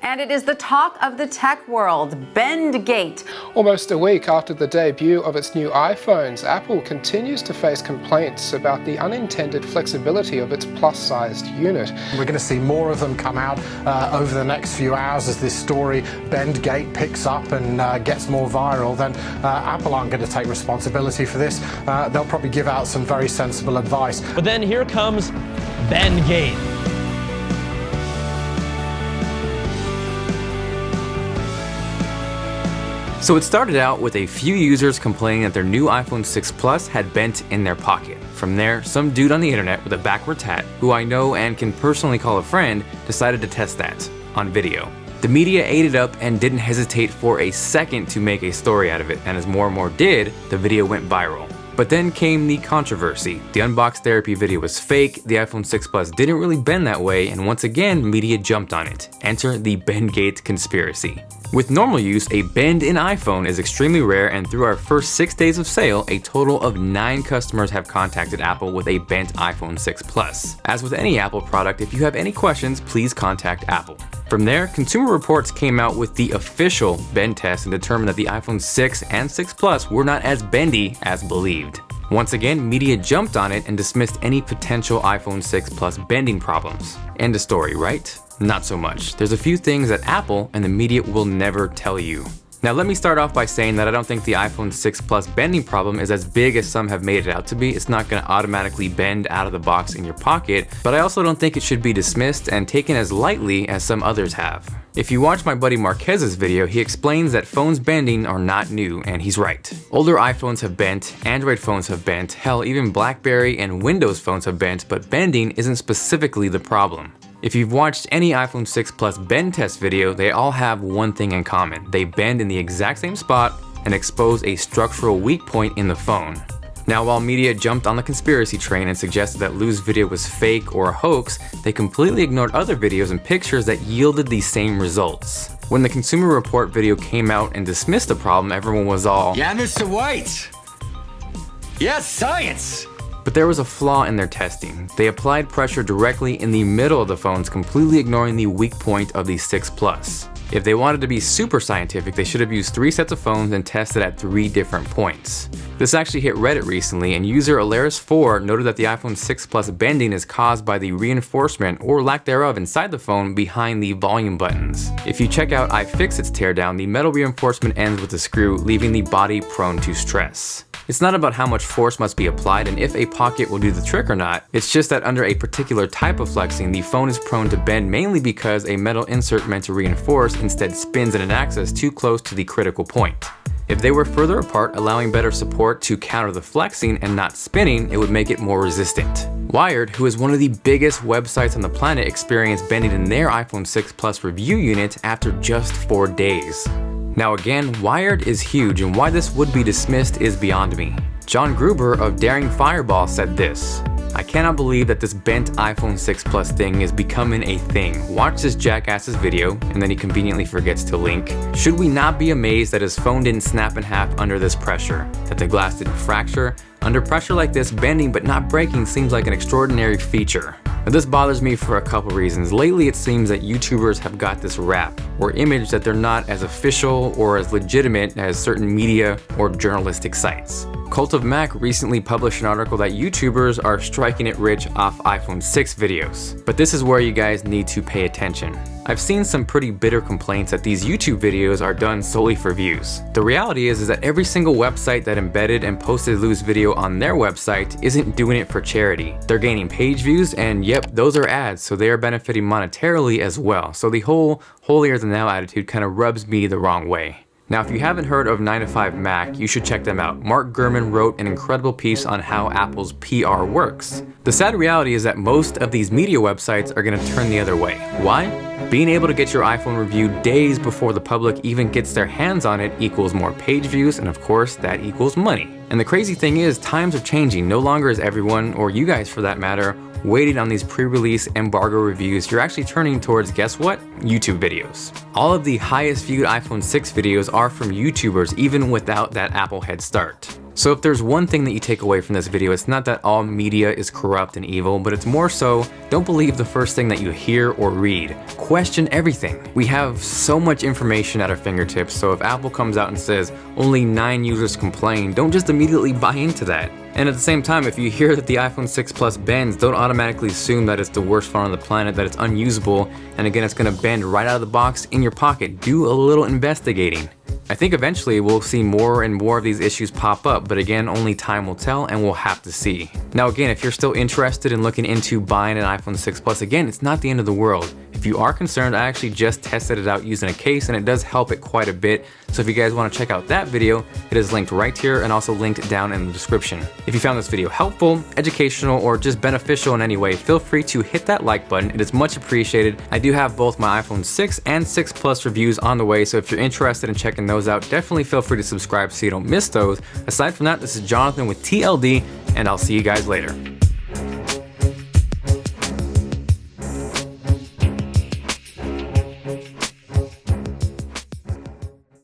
And it is the talk of the tech world, Bendgate. Almost a week after the debut of its new iPhones, Apple continues to face complaints about the unintended flexibility of its plus-sized unit. We're going to see more of them come out over the next few hours as this story, Bendgate, picks up and gets more viral. Then Apple aren't going to take responsibility for this. They'll probably give out some very sensible advice. But then here comes Bendgate. So it started out with a few users complaining that their new iPhone 6 Plus had bent in their pocket. From there, some dude on the internet with a backwards hat, who I know and can personally call a friend, decided to test that on video. The media ate it up and didn't hesitate for a second to make a story out of it, and as more and more did, the video went viral. But then came the controversy. The unbox therapy video was fake, the iPhone 6 Plus didn't really bend that way, and once again, media jumped on it. Enter the Bendgate conspiracy. With normal use, a bend in iPhone is extremely rare, and through our first 6 days of sale, a total of 9 customers have contacted Apple with a bent iPhone 6 Plus. As with any Apple product, if you have any questions, please contact Apple. From there, Consumer Reports came out with the official bend test and determined that the iPhone 6 and 6 Plus were not as bendy as believed. Once again, media jumped on it and dismissed any potential iPhone 6 Plus bending problems. End of story, right? Not so much. There's a few things that Apple and the media will never tell you. Now let me start off by saying that I don't think the iPhone 6 Plus bending problem is as big as some have made it out to be. It's not going to automatically bend out of the box in your pocket, but I also don't think it should be dismissed and taken as lightly as some others have. If you watch my buddy Marquez's video, he explains that phones bending are not new, and he's right. Older iPhones have bent, Android phones have bent, hell, even BlackBerry and Windows phones have bent, but bending isn't specifically the problem. If you've watched any iPhone 6 Plus bend test video, they all have one thing in common. They bend in the exact same spot and expose a structural weak point in the phone. Now, while media jumped on the conspiracy train and suggested that Lou's video was fake or a hoax, they completely ignored other videos and pictures that yielded the same results. When the Consumer Report video came out and dismissed the problem, everyone was all, "Yeah, Mr. White! Yes, science!" But there was a flaw in their testing. They applied pressure directly in the middle of the phones, completely ignoring the weak point of the 6 Plus. If they wanted to be super scientific, they should have used 3 sets of phones and tested at 3 different points. This actually hit Reddit recently, and user Alaris4 noted that the iPhone 6 Plus bending is caused by the reinforcement or lack thereof inside the phone behind the volume buttons. If you check out iFixit's teardown, the metal reinforcement ends with a screw, leaving the body prone to stress. It's not about how much force must be applied and if a pocket will do the trick or not, it's just that under a particular type of flexing, the phone is prone to bend mainly because a metal insert meant to reinforce instead spins at an axis too close to the critical point. If they were further apart, allowing better support to counter the flexing and not spinning, it would make it more resistant. Wired, who is one of the biggest websites on the planet, experienced bending in their iPhone 6 Plus review unit after just 4 days. Now again, Wired is huge, and why this would be dismissed is beyond me. John Gruber of Daring Fireball said this: "I cannot believe that this bent iPhone 6 Plus thing is becoming a thing. Watch this jackass's video," and then he conveniently forgets to link. "Should we not be amazed that his phone didn't snap in half under this pressure? That the glass didn't fracture? Under pressure like this, bending but not breaking seems like an extraordinary feature." Now this bothers me for a couple reasons. Lately it seems that YouTubers have got this rap or image that they're not as official or as legitimate as certain media or journalistic sites. Cult of Mac recently published an article that YouTubers are striking it rich off iPhone 6 videos. But this is where you guys need to pay attention. I've seen some pretty bitter complaints that these YouTube videos are done solely for views. The reality is that every single website that embedded and posted Lou's video on their website isn't doing it for charity. They're gaining page views, and yep, those are ads, so they are benefiting monetarily as well. So the whole holier than thou attitude kind of rubs me the wrong way. Now, if you haven't heard of 9to5Mac, you should check them out. Mark Gurman wrote an incredible piece on how Apple's PR works. The sad reality is that most of these media websites are going to turn the other way. Why? Being able to get your iPhone reviewed days before the public even gets their hands on it equals more page views, and of course, that equals money. And the crazy thing is, times are changing. No longer is everyone, or you guys for that matter, waiting on these pre-release embargo reviews. You're actually turning towards, guess what? YouTube videos. All of the highest viewed iPhone 6 videos are from YouTubers, even without that Apple head start. So if there's one thing that you take away from this video, it's not that all media is corrupt and evil, but it's more so, don't believe the first thing that you hear or read. Question everything. We have so much information at our fingertips, so if Apple comes out and says only 9 users complain, don't just immediately buy into that. And at the same time, if you hear that the iPhone 6 Plus bends, don't automatically assume that it's the worst phone on the planet, that it's unusable, and again, it's gonna bend right out of the box in your pocket. Do a little investigating. I think eventually we'll see more and more of these issues pop up, but again, only time will tell and we'll have to see. Now again, if you're still interested in looking into buying an iPhone 6 Plus, again, it's not the end of the world. If you are concerned, I actually just tested it out using a case and it does help it quite a bit. So if you guys want to check out that video, it is linked right here and also linked down in the description. If you found this video helpful, educational, or just beneficial in any way, feel free to hit that like button. It is much appreciated. I do have both my iPhone 6 and 6 Plus reviews on the way, so if you're interested in checking those out, definitely feel free to subscribe so you don't miss those. Aside from that, this is Jonathan with TLD, and I'll see you guys later.